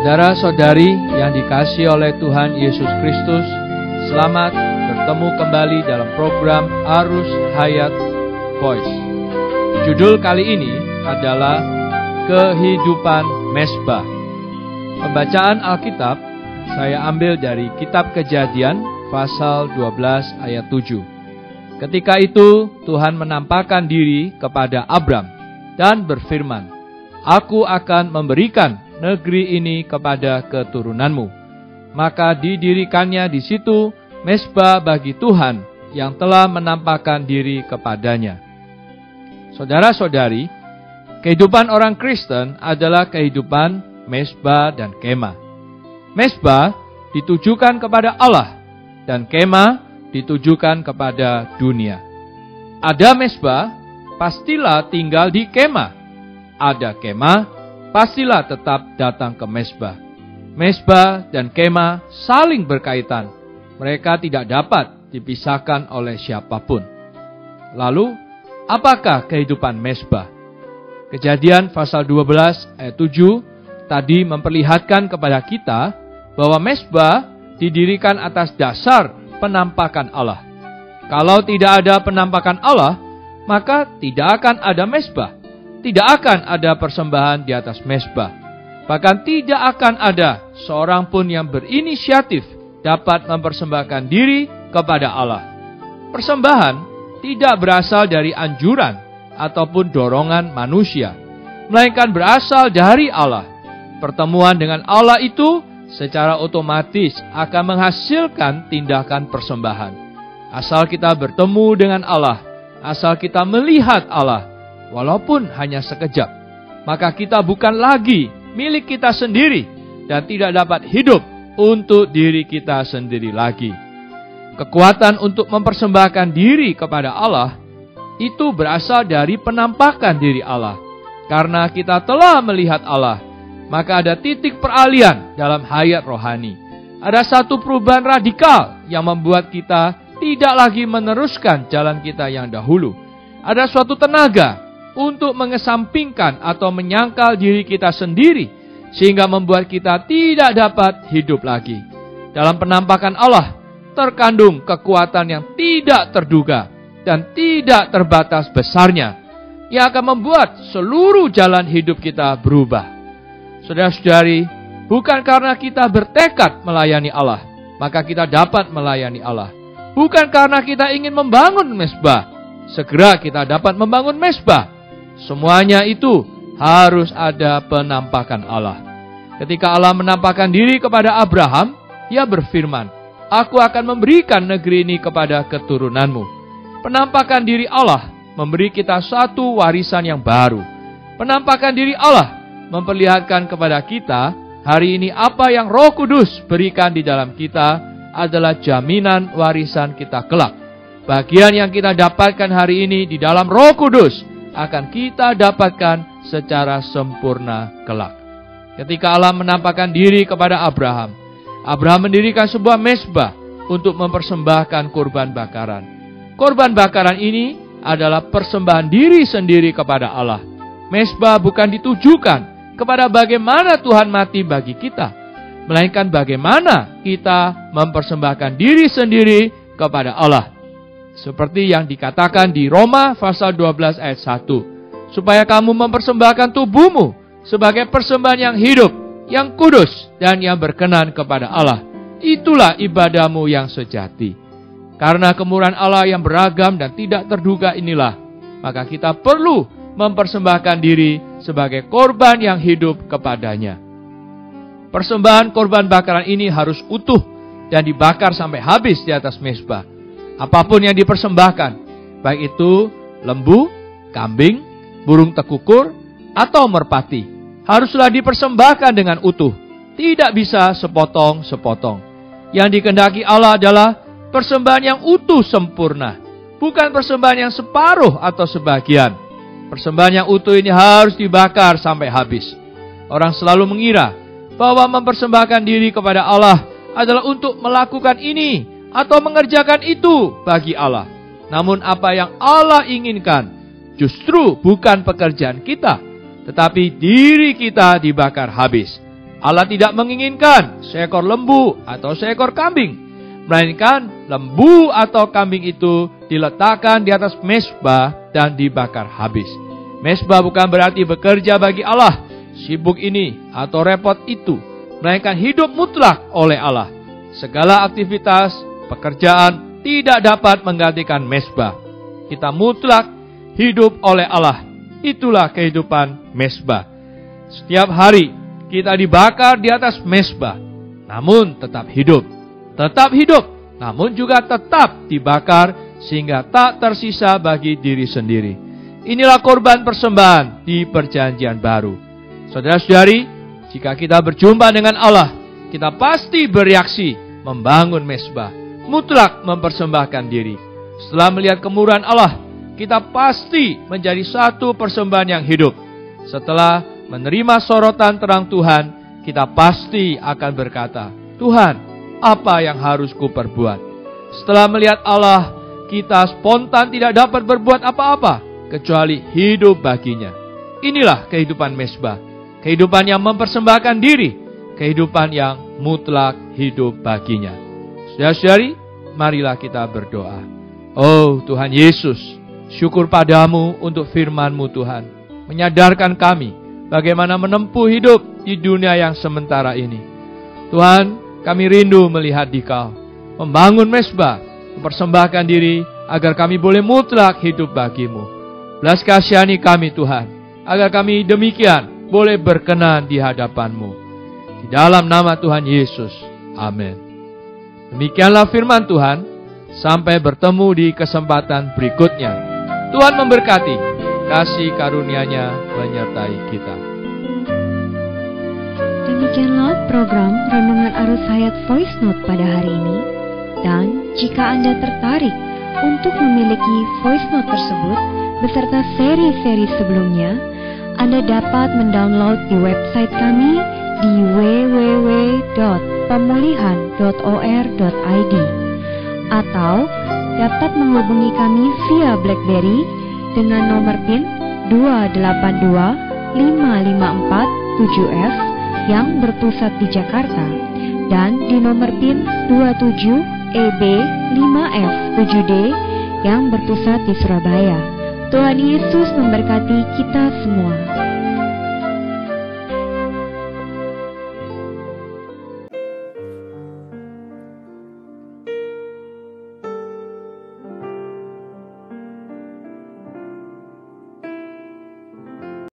Saudara-saudari yang dikasihi oleh Tuhan Yesus Kristus, selamat bertemu kembali dalam program Arus Hayat Voice. Judul kali ini adalah Kehidupan Mezbah. Pembacaan Alkitab saya ambil dari Kitab Kejadian pasal 12 ayat 7. Ketika itu Tuhan menampakkan diri kepada Abram dan berfirman, "Aku akan memberikan negeri ini kepada keturunanmu." Maka didirikannya di situ mezbah bagi Tuhan yang telah menampakkan diri kepadanya. Saudara-saudari, kehidupan orang Kristen adalah kehidupan mezbah dan kemah. Mezbah ditujukan kepada Allah dan kemah ditujukan kepada dunia. Ada mezbah, pastilah tinggal di kemah. Ada kemah, pastilah tetap datang ke mezbah. Mezbah dan kemah saling berkaitan. Mereka tidak dapat dipisahkan oleh siapapun. Lalu, apakah kehidupan mezbah? Kejadian pasal 12 ayat 7 tadi memperlihatkan kepada kita bahwa mezbah didirikan atas dasar penampakan Allah. Kalau tidak ada penampakan Allah, maka tidak akan ada mezbah. Tidak akan ada persembahan di atas mezbah. Bahkan tidak akan ada seorang pun yang berinisiatif dapat mempersembahkan diri kepada Allah. Persembahan tidak berasal dari anjuran ataupun dorongan manusia, melainkan berasal dari Allah. Pertemuan dengan Allah itu secara otomatis akan menghasilkan tindakan persembahan. Asal kita bertemu dengan Allah, asal kita melihat Allah, walaupun hanya sekejap, maka kita bukan lagi milik kita sendiri dan tidak dapat hidup untuk diri kita sendiri lagi. Kekuatan untuk mempersembahkan diri kepada Allah itu berasal dari penampakan diri Allah. Karena kita telah melihat Allah, maka ada titik peralihan dalam hayat rohani. Ada satu perubahan radikal yang membuat kita tidak lagi meneruskan jalan kita yang dahulu. Ada suatu tenaga untuk mengesampingkan atau menyangkal diri kita sendiri, sehingga membuat kita tidak dapat hidup lagi. Dalam penampakan Allah terkandung kekuatan yang tidak terduga dan tidak terbatas besarnya, yang akan membuat seluruh jalan hidup kita berubah. Saudara-saudari, bukan karena kita bertekad melayani Allah, maka kita dapat melayani Allah. Bukan karena kita ingin membangun mezbah, segera kita dapat membangun mezbah. Semuanya itu harus ada penampakan Allah. Ketika Allah menampakkan diri kepada Abraham, Dia berfirman, "Aku akan memberikan negeri ini kepada keturunanmu." Penampakan diri Allah memberi kita satu warisan yang baru. Penampakan diri Allah memperlihatkan kepada kita hari ini apa yang Roh Kudus berikan di dalam kita adalah jaminan warisan kita kelak. Bagian yang kita dapatkan hari ini di dalam Roh Kudus akan kita dapatkan secara sempurna kelak. Ketika Allah menampakkan diri kepada Abraham, Abraham mendirikan sebuah mezbah untuk mempersembahkan kurban bakaran. Kurban bakaran ini adalah persembahan diri sendiri kepada Allah. Mezbah bukan ditujukan kepada bagaimana Tuhan mati bagi kita, melainkan bagaimana kita mempersembahkan diri sendiri kepada Allah. Seperti yang dikatakan di Roma pasal 12 ayat 1. Supaya kamu mempersembahkan tubuhmu sebagai persembahan yang hidup, yang kudus, dan yang berkenan kepada Allah. Itulah ibadahmu yang sejati. Karena kemurahan Allah yang beragam dan tidak terduga inilah, maka kita perlu mempersembahkan diri sebagai korban yang hidup kepadanya. Persembahan korban bakaran ini harus utuh dan dibakar sampai habis di atas mezbah. Apapun yang dipersembahkan, baik itu lembu, kambing, burung tekukur, atau merpati, haruslah dipersembahkan dengan utuh. Tidak bisa sepotong-sepotong. Yang dikehendaki Allah adalah persembahan yang utuh sempurna, bukan persembahan yang separuh atau sebagian. Persembahan yang utuh ini harus dibakar sampai habis. Orang selalu mengira bahwa mempersembahkan diri kepada Allah adalah untuk melakukan ini atau mengerjakan itu bagi Allah. Namun apa yang Allah inginkan justru bukan pekerjaan kita, tetapi diri kita dibakar habis. Allah tidak menginginkan seekor lembu atau seekor kambing, melainkan lembu atau kambing itu diletakkan di atas mezbah dan dibakar habis. Mezbah bukan berarti bekerja bagi Allah, sibuk ini atau repot itu, melainkan hidup mutlak oleh Allah. Segala aktivitas, pekerjaan tidak dapat menggantikan mezbah. Kita mutlak hidup oleh Allah. Itulah kehidupan mezbah. Setiap hari kita dibakar di atas mezbah, namun tetap hidup. Tetap hidup, namun juga tetap dibakar sehingga tak tersisa bagi diri sendiri. Inilah korban persembahan di perjanjian baru. Saudara-saudari, jika kita berjumpa dengan Allah, kita pasti bereaksi membangun mezbah, mutlak mempersembahkan diri. Setelah melihat kemurahan Allah, kita pasti menjadi satu persembahan yang hidup. Setelah menerima sorotan terang Tuhan, kita pasti akan berkata, Tuhan, apa yang harus kuperbuat? Setelah melihat Allah, kita spontan tidak dapat berbuat apa-apa, kecuali hidup baginya. Inilah kehidupan mezbah. Kehidupan yang mempersembahkan diri. Kehidupan yang mutlak hidup baginya. Saudara-saudari, marilah kita berdoa. Oh Tuhan Yesus, syukur padamu untuk firman-Mu Tuhan. Menyadarkan kami bagaimana menempuh hidup di dunia yang sementara ini. Tuhan, kami rindu melihat Dikau membangun mezbah, mempersembahkan diri agar kami boleh mutlak hidup bagi-Mu. Belas kasihani kami Tuhan, agar kami demikian boleh berkenan di hadapan-Mu. Di dalam nama Tuhan Yesus. Amin. Demikianlah firman Tuhan. Sampai bertemu di kesempatan berikutnya. Tuhan memberkati. Kasih karunia-Nya menyertai kita. Demikianlah program Renungan Arus Hayat Voice Note pada hari ini. Dan jika Anda tertarik untuk memiliki voice note tersebut beserta seri-seri sebelumnya, Anda dapat mendownload di website kami di www.pemulihan.or.id atau dapat menghubungi kami via BlackBerry dengan nomor PIN 282554-7F yang berpusat di Jakarta dan di nomor PIN 27EB5F7D yang berpusat di Surabaya. Tuhan Yesus memberkati kita semua.